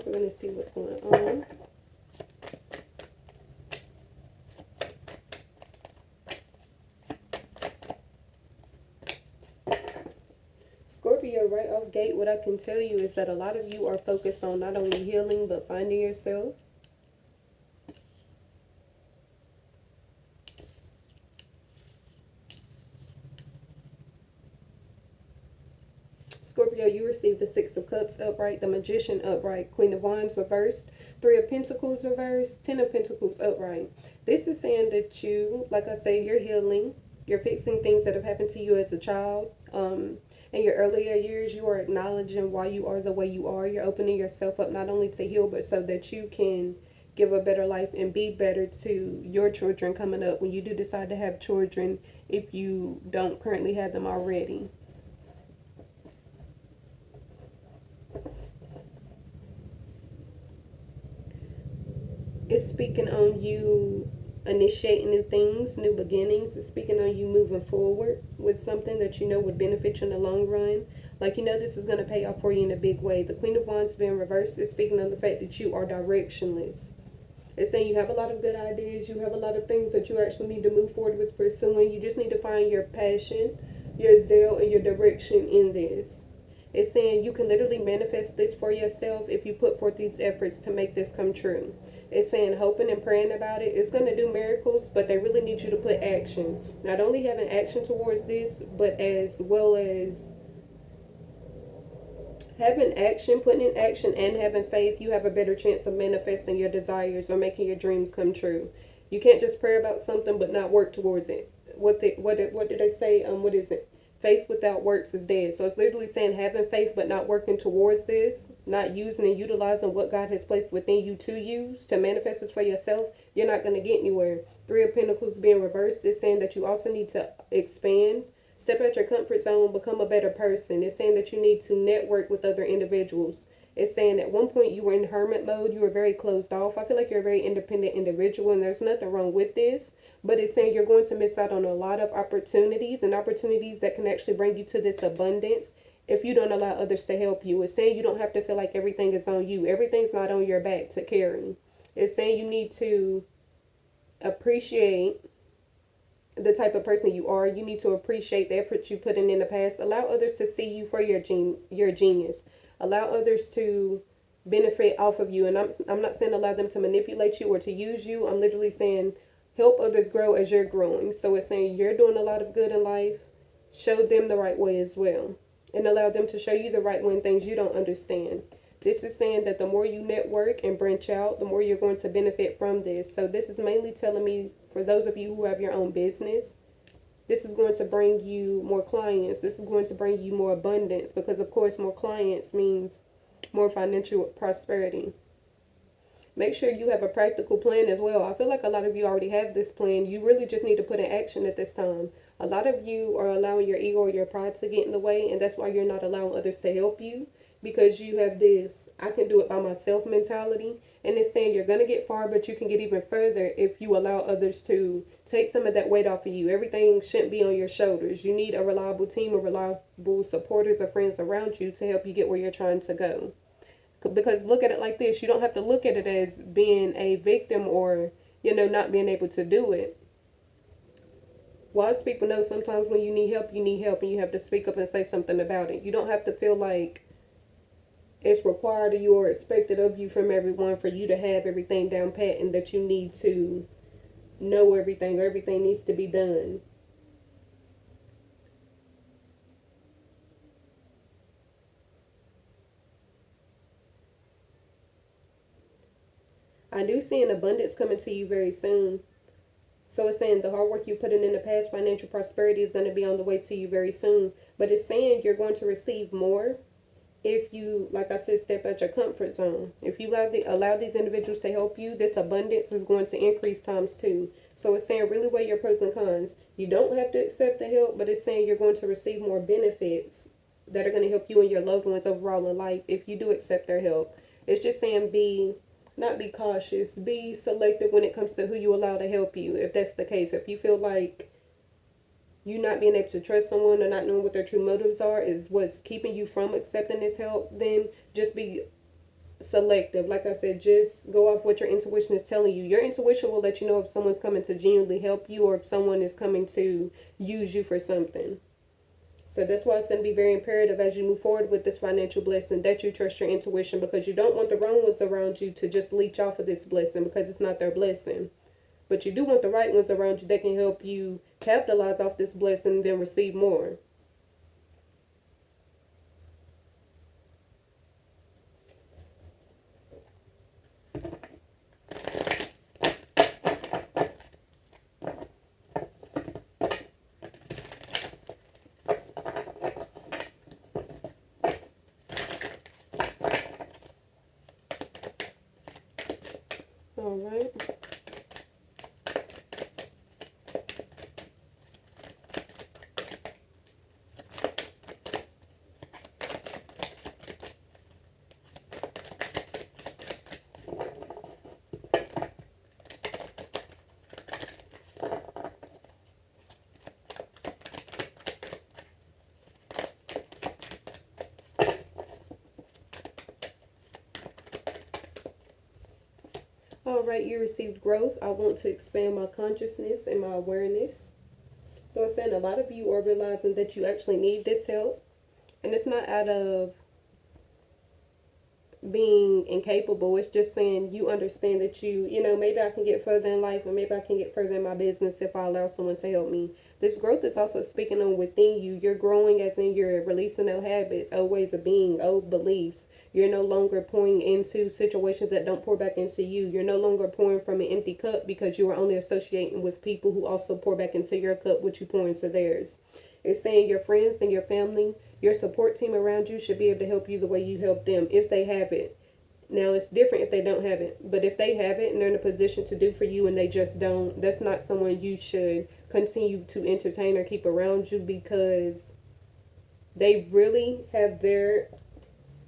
We're going to see what's going on. Scorpio, right off gate, what I can tell you is that a lot of you are focused on not only healing, but finding yourself. Scorpio, you received the Six of Cups upright, the Magician upright, Queen of Wands reversed, Three of Pentacles reversed, Ten of Pentacles upright. This is saying that you, like I say, you're healing. You're fixing things that have happened to you as a child. In your earlier years, you are acknowledging why you are the way you are. You're opening yourself up not only to heal, but so that you can give a better life and be better to your children coming up when you do decide to have children, if you don't currently have them already. It's speaking on you initiating new things, new beginnings. It's speaking on you moving forward with something that you know would benefit you in the long run. Like, you know, this is going to pay off for you in a big way. The Queen of Wands being reversed is speaking on the fact that you are directionless. It's saying you have a lot of good ideas. You have a lot of things that you actually need to move forward with pursuing. You just need to find your passion, your zeal, and your direction in this. It's saying you can literally manifest this for yourself if you put forth these efforts to make this come true. It's saying hoping and praying about it. It's going to do miracles, but they really need you to put action. Not only having action towards this, but as well as having action, putting in action, and having faith, you have a better chance of manifesting your desires or making your dreams come true. You can't just pray about something but not work towards it. What did they say? What is it? Faith without works is dead. So it's literally saying having faith but not working towards this, not using and utilizing what God has placed within you to use to manifest this for yourself, you're not going to get anywhere. Three of Pentacles being reversed is saying that you also need to expand, step out your comfort zone, become a better person. It's saying that you need to network with other individuals. It's saying at one point you were in hermit mode, you were very closed off. I feel like you're a very independent individual, and there's nothing wrong with this. But it's saying you're going to miss out on a lot of opportunities, and opportunities that can actually bring you to this abundance if you don't allow others to help you. It's saying you don't have to feel like everything is on you. Everything's not on your back to carry. It's saying you need to appreciate the type of person you are. You need to appreciate the effort you put in the past. Allow others to see you for your genius. Allow others to benefit off of you. And I'm not saying allow them to manipulate you or to use you. I'm literally saying help others grow as you're growing. So it's saying you're doing a lot of good in life. Show them the right way as well. And allow them to show you the right way in things you don't understand. This is saying that the more you network and branch out, the more you're going to benefit from this. So this is mainly telling me, for those of you who have your own business, this is going to bring you more clients. This is going to bring you more abundance, because of course more clients means more financial prosperity. Make sure you have a practical plan as well. I feel like a lot of you already have this plan. You really just need to put in action at this time. A lot of you are allowing your ego or your pride to get in the way, and that's why you're not allowing others to help you, because you have this I can do it by myself mentality. And it's saying you're going to get far, but you can get even further if you allow others to take some of that weight off of you. Everything shouldn't be on your shoulders. You need a reliable team of reliable supporters or friends around you to help you get where you're trying to go. Because look at it like this. You don't have to look at it as being a victim or, not being able to do it. Wise people know sometimes when you need help, and you have to speak up and say something about it. You don't have to feel like it's required of you or expected of you from everyone for you to have everything down pat, and that you need to know everything or everything needs to be done. I do see an abundance coming to you very soon. So it's saying the hard work you put in the past, financial prosperity is going to be on the way to you very soon. But it's saying you're going to receive more if you, like I said, step out your comfort zone. If you allow these individuals to help you, this abundance is going to increase times 2. So it's saying really weigh your pros and cons. You don't have to accept the help, but it's saying you're going to receive more benefits that are going to help you and your loved ones overall in life if you do accept their help. It's just saying not be cautious, be selective when it comes to who you allow to help you. If that's the case, if you feel like you not being able to trust someone or not knowing what their true motives are is what's keeping you from accepting this help, then just be selective. Like I said, just go off what your intuition is telling you. Your intuition will let you know if someone's coming to genuinely help you or if someone is coming to use you for something. So that's why it's going to be very imperative as you move forward with this financial blessing that you trust your intuition, because you don't want the wrong ones around you to just leech off of this blessing because it's not their blessing. But you do want the right ones around you that can help you capitalize off this blessing and then receive more. All right. All right, you received growth. I want to expand my consciousness and my awareness. So it's saying a lot of you are realizing that you actually need this help. And it's not out of being incapable. It's just saying you understand that maybe I can get further in life and maybe I can get further in my business if I allow someone to help me. This growth is also speaking on within you. You're growing as in you're releasing old habits, old ways of being, old beliefs. You're no longer pouring into situations that don't pour back into you. You're no longer pouring from an empty cup because you are only associating with people who also pour back into your cup what you pour into theirs. It's saying your friends and your family, your support team around you should be able to help you the way you help them if they have it. Now, it's different if they don't have it. But if they have it and they're in a position to do for you and they just don't, that's not someone you should continue to entertain or keep around you, because they really have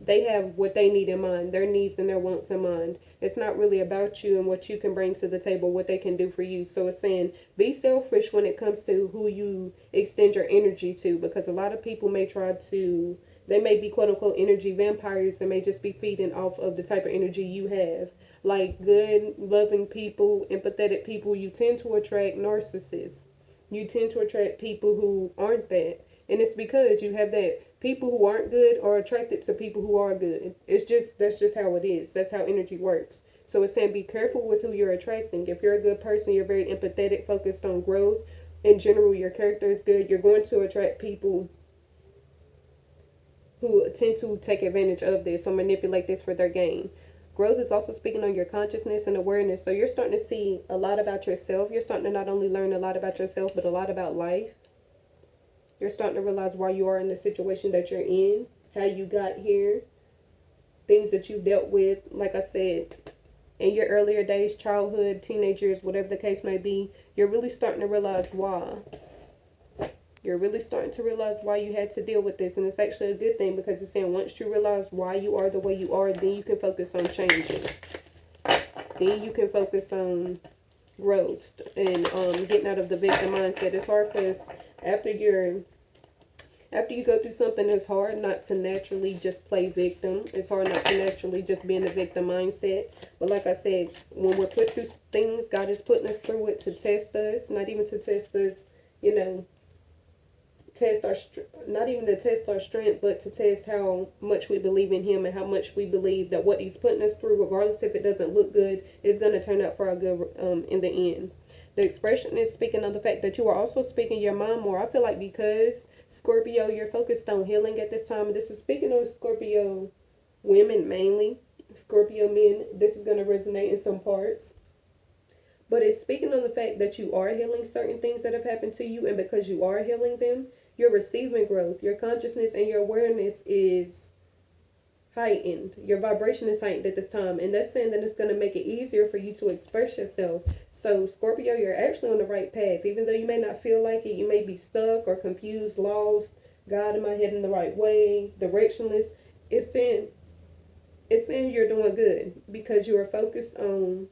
they have what they need in mind, their needs and their wants in mind. It's not really about you and what you can bring to the table, what they can do for you. So it's saying be selfish when it comes to who you extend your energy to, because a lot of people may they may be quote unquote energy vampires and may just be feeding off of the type of energy you have. Like good, loving people, empathetic people, you tend to attract narcissists. You tend to attract people who aren't that. And it's because you have that. People who aren't good are attracted to people who are good. That's just how it is. That's how energy works. So it's saying be careful with who you're attracting. If you're a good person, you're very empathetic, focused on growth. In general, your character is good. You're going to attract people who tend to take advantage of this or manipulate this for their gain. Growth is also speaking on your consciousness and awareness. So you're starting to see a lot about yourself. You're starting to not only learn a lot about yourself, but a lot about life. You're starting to realize why you are in the situation that you're in, how you got here, things that you dealt with, like I said, in your earlier days, childhood, teenagers, whatever the case may be. You're really starting to realize why. You're really starting to realize why you had to deal with this. And it's actually a good thing, because it's saying once you realize why you are the way you are, then you can focus on changing. Then you can focus on growth and getting out of the victim mindset. It's hard for us after you go through something. It's hard not to naturally just play victim. It's hard not to naturally just be in the victim mindset. But like I said, when we're put through things, God is putting us through it to test us, not even to test us, not even to test our strength, but to test how much we believe in Him and how much we believe that what He's putting us through, regardless if it doesn't look good, is going to turn out for our good in the end. The expression is speaking of the fact that you are also speaking your mind more. I feel like because Scorpio, you're focused on healing at this time. This is speaking of Scorpio women mainly. Scorpio men, this is going to resonate in some parts. But it's speaking on the fact that you are healing certain things that have happened to you, and because you are healing them, you're receiving growth. Your consciousness and your awareness is heightened. Your vibration is heightened at this time. And that's saying that it's going to make it easier for you to express yourself. So Scorpio, you're actually on the right path. Even though you may not feel like it, you may be stuck or confused, lost. God, am I heading the right way? Directionless. It's saying you're doing good because you are focused on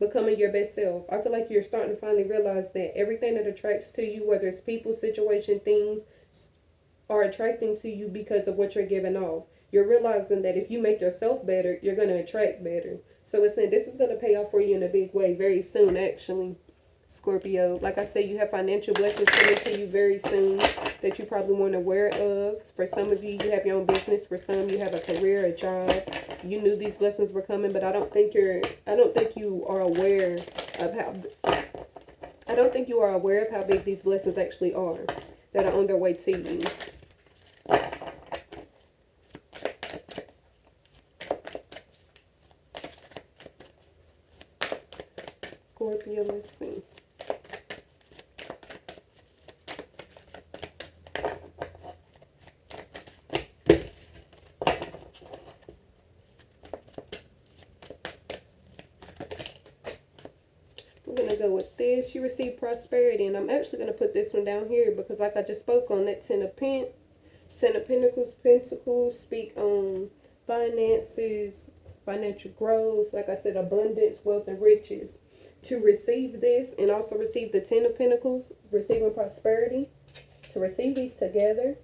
becoming your best self. I feel like you're starting to finally realize that everything that attracts to you, whether it's people, situation, things, are attracting to you because of what you're giving off. You're realizing that if you make yourself better, you're going to attract better. So it's saying this is going to pay off for you in a big way very soon, actually. Scorpio, like I said, you have financial blessings coming to you very soon that you probably weren't aware of. For some of you, you have your own business. For some, you have a career, a job. You knew these blessings were coming, but I don't think you are aware of how big these blessings actually are that are on their way to you. Scorpio, let's see. We're going to go with this. You receive prosperity, and I'm actually going to put this one down here because like I just spoke on that Ten of Pentacles speak on finances, financial growth, like I said, abundance, wealth, and riches. To receive this and also receive the Ten of Pentacles, receiving prosperity, to receive these together,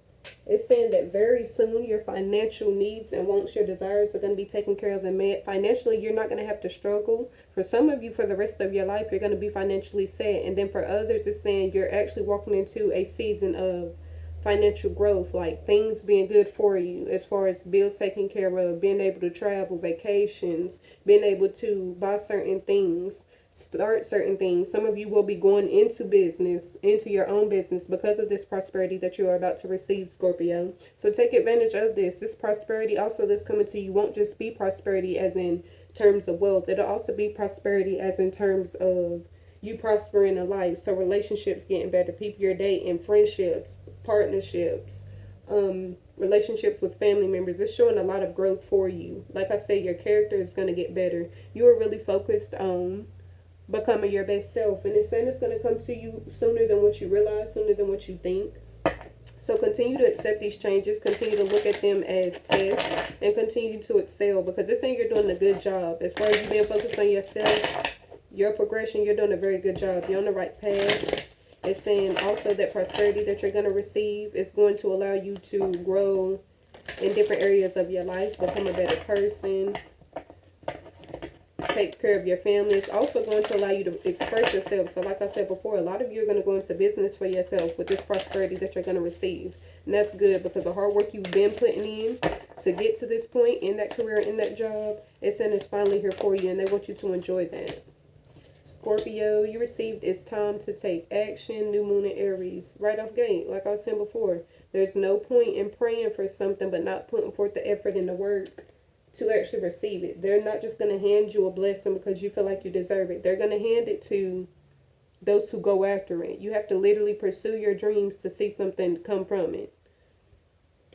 it's saying that very soon your financial needs and wants, your desires are going to be taken care of and met. Financially, you're not going to have to struggle. For some of you, for the rest of your life, you're going to be financially set. And then for others, it's saying you're actually walking into a season of financial growth, like things being good for you as far as bills taken care of, being able to travel, vacations, being able to buy certain things, start certain things. Some of you will be going into business, into your own business because of this prosperity that you are about to receive, Scorpio. So take advantage of this. This prosperity also that's coming to you won't just be prosperity as in terms of wealth. It'll also be prosperity as in terms of you prospering in life. So relationships getting better, people you're dating, friendships, partnerships, relationships with family members. It's showing a lot of growth for you. Like I say, your character is going to get better. You are really focused on becoming your best self, and it's saying it's going to come to you sooner than what you realize, sooner than what you think. So continue to accept these changes, continue to look at them as tests, and continue to excel, because it's saying you're doing a good job. As far as you being focused on yourself, your progression, you're doing a very good job. You're on the right path. It's saying also that prosperity that you're going to receive is going to allow you to grow in different areas of your life, become a better person, take care of your family. It's also going to allow you to express yourself. So like I said before, a lot of you are going to go into business for yourself with this prosperity that you're going to receive. And that's good, because the hard work you've been putting in to get to this point in that career, in that job, it's saying it's finally here for you, and they want you to enjoy that. Scorpio, you received it's time to take action. New moon in Aries. Right off gate, like I was saying before, there's no point in praying for something but not putting forth the effort and the work to actually receive it. They're not just going to hand you a blessing because you feel like you deserve it. They're going to hand it to those who go after it. You have to literally pursue your dreams to see something come from it.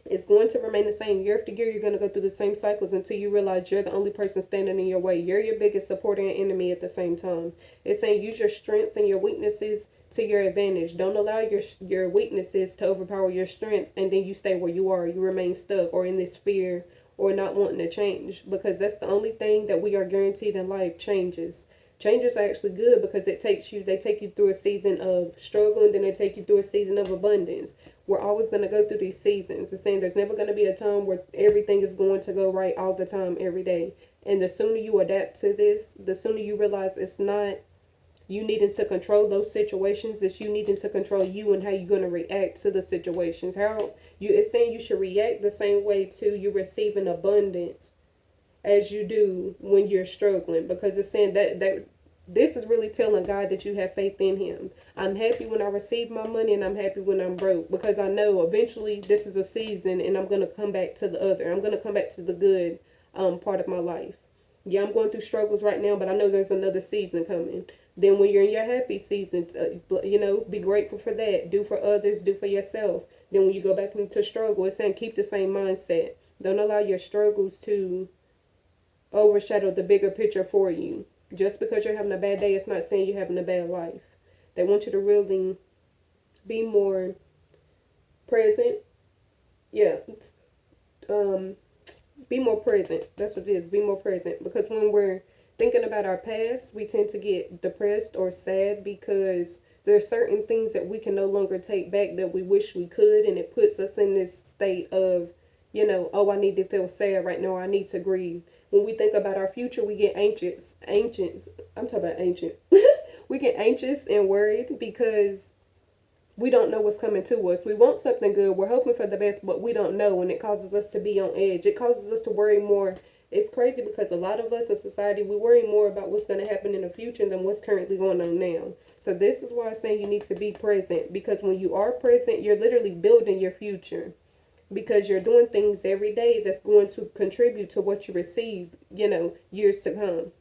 It's going to remain the same. Year after year, you're going to go through the same cycles until you realize you're the only person standing in your way. You're your biggest supporter and enemy at the same time. It's saying use your strengths and your weaknesses to your advantage. Don't allow your weaknesses to overpower your strengths, and then you stay where you are. You remain stuck or in this fear or not wanting to change, because that's the only thing that we are guaranteed in life, changes. Changes are actually good because they take you through a season of struggle, and then they take you through a season of abundance. We're always going to go through these seasons. It's saying there's never going to be a time where everything is going to go right all the time, every day. And the sooner you adapt to this, the sooner you realize it's not you needing to control those situations, it's you needing to control you and how you're going to react to the situations. It's saying you should react the same way to you receiving abundance as you do when you're struggling, because it's saying that this is really telling God that you have faith in him. I'm happy when I receive my money, and I'm happy when I'm broke, because I know eventually this is a season and I'm going to come back to the other. I'm going to come back to the good part of my life. Yeah, I'm going through struggles right now, but I know there's another season coming. Then when you're in your happy season, be grateful for that. Do for others, do for yourself. Then when you go back into struggle, it's saying keep the same mindset. Don't allow your struggles to overshadow the bigger picture for you. Just because you're having a bad day, it's not saying you're having a bad life. They want you to really be more present. Yeah. Be more present. That's what it is. Be more present. Because when we're thinking about our past, we tend to get depressed or sad because there's certain things that we can no longer take back that we wish we could. And it puts us in this state of you know, oh, I need to feel sad right now, or I need to grieve. When we think about our future, we get anxious. I'm talking about ancient. We get anxious and worried because we don't know what's coming to us. We want something good. We're hoping for the best, but we don't know, and it causes us to be on edge. It causes us to worry more. It's crazy because a lot of us in society, we worry more about what's going to happen in the future than what's currently going on now. So this is why I'm saying you need to be present, because when you are present, you're literally building your future, because you're doing things every day that's going to contribute to what you receive, you know, years to come.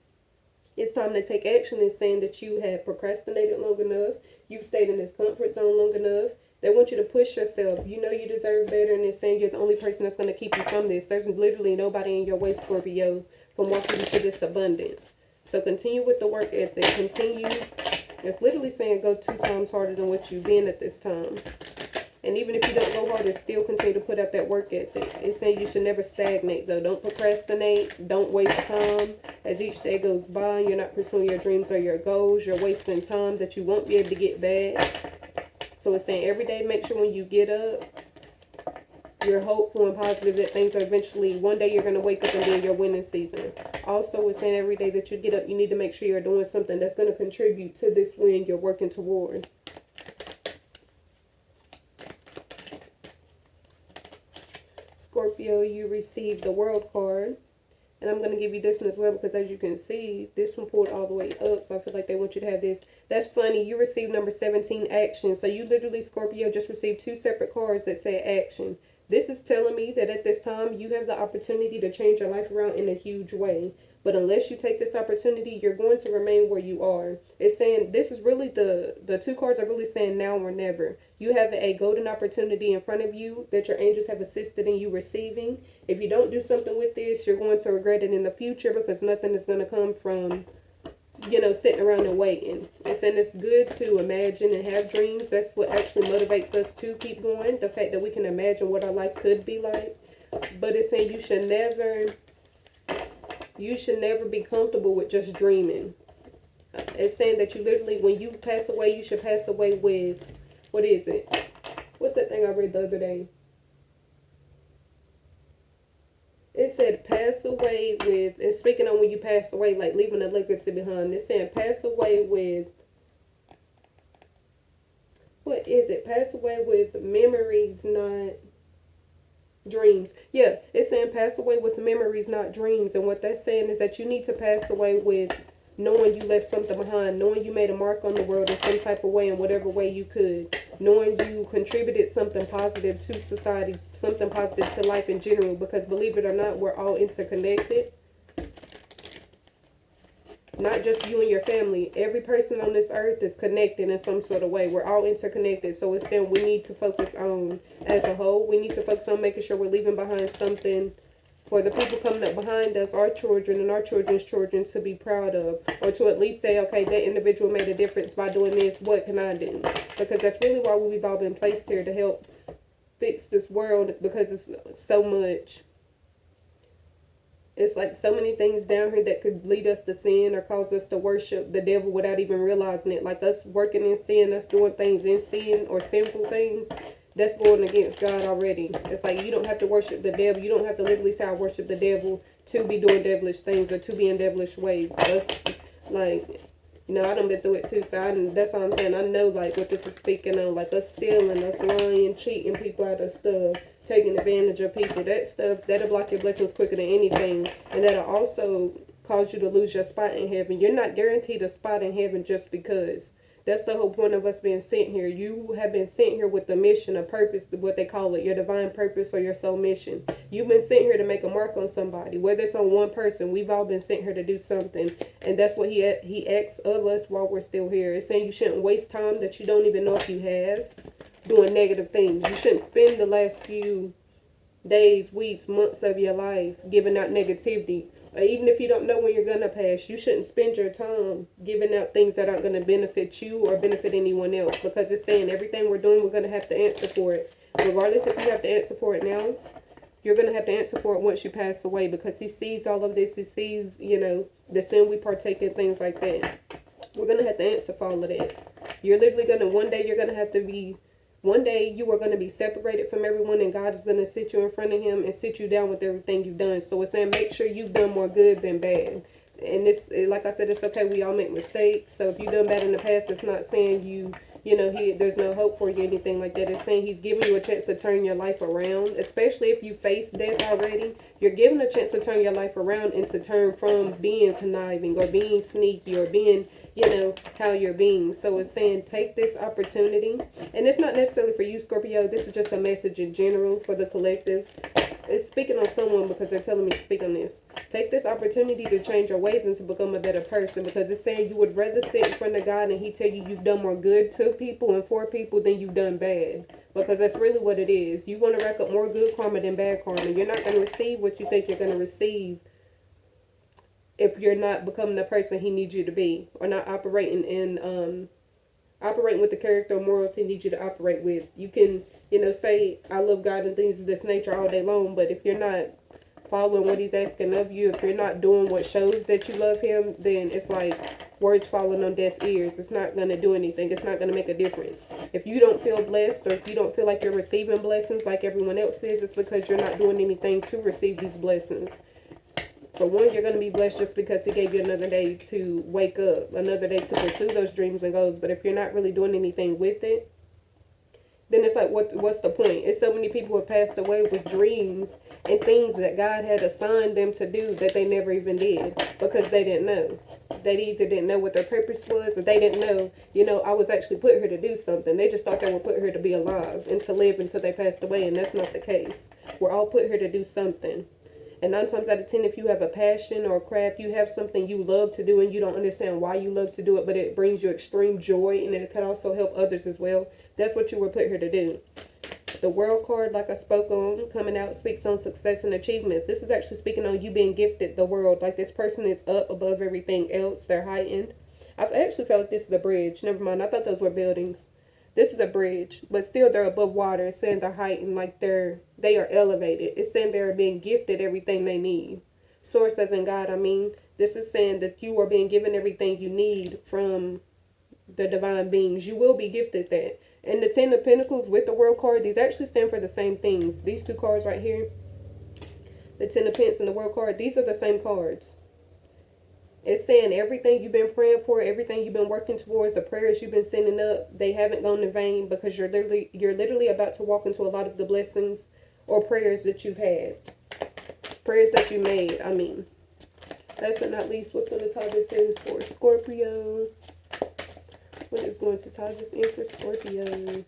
It's time to take action. It's saying that you have procrastinated long enough. You've stayed in this comfort zone long enough. They want you to push yourself. You know you deserve better, and it's saying you're the only person that's going to keep you from this. There's literally nobody in your way, Scorpio, from walking you to this abundance. So continue with the work ethic. Continue. It's literally saying go 2 times harder than what you've been at this time. And even if you don't go harder, still continue to put out that work ethic. It's saying you should never stagnate, though. Don't procrastinate. Don't waste time. As each day goes by, you're not pursuing your dreams or your goals. You're wasting time that you won't be able to get back. So it's saying every day, make sure when you get up, you're hopeful and positive that things are eventually, one day you're going to wake up and be in your winning season. Also, it's saying every day that you get up, you need to make sure you're doing something that's going to contribute to this win you're working toward. Scorpio, you received the World card. And I'm going to give you this one as well, because as you can see, this one pulled all the way up. So I feel like they want you to have this. That's funny. You received number 17, action. So you literally, Scorpio, just received 2 separate cards that say action. This is telling me that at this time, you have the opportunity to change your life around in a huge way. But unless you take this opportunity, you're going to remain where you are. It's saying, this is really the 2 cards are really saying now or never. You have a golden opportunity in front of you that your angels have assisted in you receiving. If you don't do something with this, you're going to regret it in the future, because nothing is going to come from, you know, sitting around and waiting. It's saying it's good to imagine and have dreams. That's what actually motivates us to keep going. The fact that we can imagine what our life could be like. But it's saying you should never be comfortable with just dreaming. It's saying that you literally, when you pass away, you should pass away with, what is it? What's that thing I read the other day? It said pass away with, and speaking on when you pass away, like leaving a legacy behind. It's saying pass away with, what is it? Pass away with memories, not dreams. Yeah, it's saying pass away with memories, not dreams. And what that's saying is that you need to pass away with knowing you left something behind, knowing you made a mark on the world in some type of way, in whatever way you could, knowing you contributed something positive to society, something positive to life in general, because believe it or not, we're all interconnected. Not just you and your family. Every person on this earth is connected in some sort of way. We're all interconnected. So it's saying we need to focus on, as a whole, we need to focus on making sure we're leaving behind something for the people coming up behind us, our children and our children's children, to be proud of. Or to at least say, okay, that individual made a difference by doing this. What can I do? Because that's really why we've all been placed here, to help fix this world, because it's so much. It's like so many things down here that could lead us to sin or cause us to worship the devil without even realizing it. Like us working in sin, us doing things in sin or sinful things, that's going against God already. It's like you don't have to worship the devil. You don't have to literally say I worship the devil to be doing devilish things or to be in devilish ways. Us, like, you know, I done been through it too. So that's all I'm saying. I know like what this is speaking on. Like us stealing, us lying, cheating people out of stuff, taking advantage of people. That stuff, that'll block your blessings quicker than anything. And that'll also cause you to lose your spot in heaven. You're not guaranteed a spot in heaven just because. That's the whole point of us being sent here. You have been sent here with a mission, a purpose, what they call it, your divine purpose or your soul mission. You've been sent here to make a mark on somebody, whether it's on one person. We've all been sent here to do something. And that's what he asks of us while we're still here. It's saying you shouldn't waste time that you don't even know if you have doing negative things. You shouldn't spend the last few days, weeks, months of your life giving out negativity. Or even if you don't know when you're going to pass, you shouldn't spend your time giving out things that aren't going to benefit you or benefit anyone else. Because it's saying everything we're doing, we're going to have to answer for it. Regardless if you have to answer for it now, you're going to have to answer for it once you pass away. Because he sees all of this. He sees, you know, the sin we partake in, things like that. We're going to have to answer for all of that. You're literally going to, one day you're going to have to be One day you are going to be separated from everyone, and God is going to sit you in front of him and sit you down with everything you've done. So it's saying make sure you've done more good than bad. And this, like I said, it's okay. We all make mistakes. So if you've done bad in the past, it's not saying there's no hope for you, anything like that. It's saying he's giving you a chance to turn your life around, especially if you face death already. You're given a chance to turn your life around and to turn from being conniving or being sneaky or being, how you're being. So it's saying take this opportunity. And it's not necessarily for you, Scorpio. This is just a message in general for the collective. It's speaking on someone because they're telling me to speak on this. Take this opportunity to change your ways and to become a better person, because it's saying you would rather sit in front of God and he tell you you've done more good to people and for people than you've done bad, because that's really what it is. You want to rack up more good karma than bad karma. You're not going to receive what you think you're going to receive if you're not becoming the person he needs you to be, or not operating with the character or morals he needs you to operate with. You can, say, I love God and things of this nature all day long, but if you're not following what he's asking of you, if you're not doing what shows that you love him, then it's like words falling on deaf ears. It's not going to do anything. It's not going to make a difference. If you don't feel blessed, or if you don't feel like you're receiving blessings like everyone else is, it's because you're not doing anything to receive these blessings. For one, you're going to be blessed just because he gave you another day to wake up, another day to pursue those dreams and goals. But if you're not really doing anything with it, then it's like, what's the point? It's so many people who have passed away with dreams and things that God had assigned them to do that they never even did because they didn't know. They either didn't know what their purpose was, or they didn't know, I was actually put here to do something. They just thought they were put here to be alive and to live until they passed away, and that's not the case. We're all put here to do something. And 9 times out of 10, if you have a passion or a craft, you have something you love to do and you don't understand why you love to do it, but it brings you extreme joy and it can also help others as well. That's what you were put here to do. The World card, like I spoke on, coming out, speaks on success and achievements. This is actually speaking on you being gifted the world. Like this person is up above everything else. They're heightened. I've actually felt like this is a bridge. Never mind. I thought those were buildings. This is a bridge, but still they're above water. It's saying they're heightened, like they are elevated. It's saying they're being gifted everything they need. Source as in God, this is saying that you are being given everything you need from the divine beings. You will be gifted that. And the 10 of Pentacles with the World card, these actually stand for the same things. These two cards right here, the 10 of Pentacles and the World card, these are the same cards. It's saying everything you've been praying for, everything you've been working towards, the prayers you've been sending up, they haven't gone in vain, because you're literally about to walk into a lot of the blessings or prayers that you've had. Prayers that you made, Last but not least, what's going to tie this in for Scorpio? What is going to tie this in for Scorpio?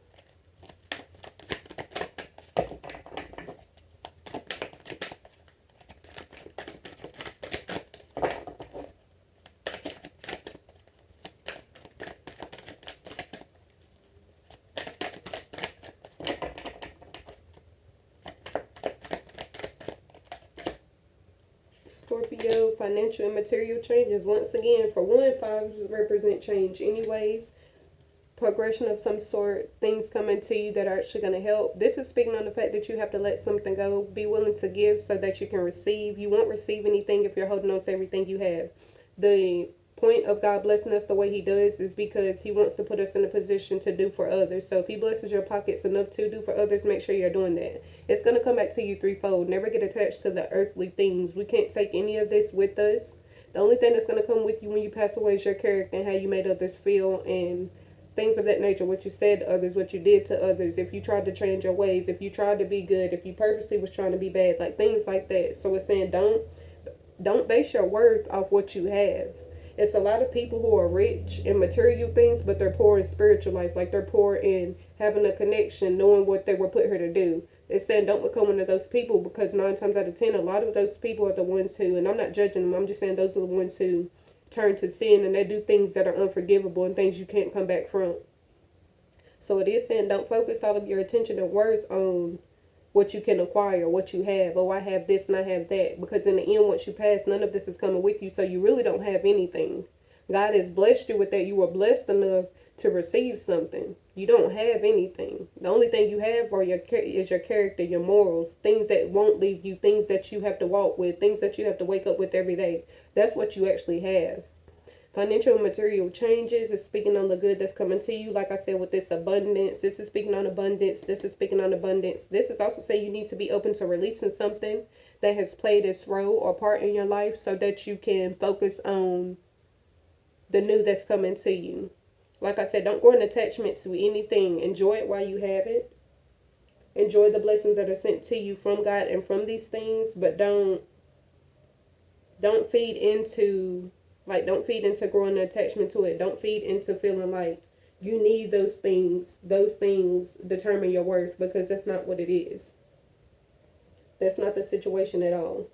Scorpio, financial and material changes. Once again, for one, 5s represent change anyways. Progression of some sort, things coming to you that are actually going to help. This is speaking on the fact that you have to let something go. Be willing to give so that you can receive. You won't receive anything if you're holding on to everything you have. The point of God blessing us the way he does is because he wants to put us in a position to do for others. So if he blesses your pockets enough to do for others, make sure you're doing that. It's going to come back to you threefold. Never get attached to the earthly things. We can't take any of this with us. The only thing that's going to come with you when you pass away is your character and how you made others feel and things of that nature. What you said to others, what you did to others, if you tried to change your ways, if you tried to be good, if you purposely was trying to be bad, like things like that. So it's saying don't base your worth off what you have. It's a lot of people who are rich in material things, but they're poor in spiritual life. Like they're poor in having a connection, knowing what they were put here to do. It's saying don't become one of those people, because 9 times out of 10, a lot of those people are the ones who, and I'm not judging them, I'm just saying those are the ones who turn to sin and they do things that are unforgivable and things you can't come back from. So it is saying don't focus all of your attention and worth on what you can acquire, what you have. Oh, I have this and I have that. Because in the end, once you pass, none of this is coming with you. So you really don't have anything. God has blessed you with that. You were blessed enough to receive something. You don't have anything. The only thing you have is your character, your morals, things that won't leave you, things that you have to walk with, things that you have to wake up with every day. That's what you actually have. Financial and material changes is speaking on the good that's coming to you. Like I said, with this abundance, this is speaking on abundance. This is speaking on abundance. This is also saying you need to be open to releasing something that has played its role or part in your life so that you can focus on the new that's coming to you. Like I said, don't go in attachment to anything. Enjoy it while you have it. Enjoy the blessings that are sent to you from God and from these things, but don't feed into don't feed into growing an attachment to it. Don't feed into feeling like you need those things. Those things determine your worth, because that's not what it is. That's not the situation at all.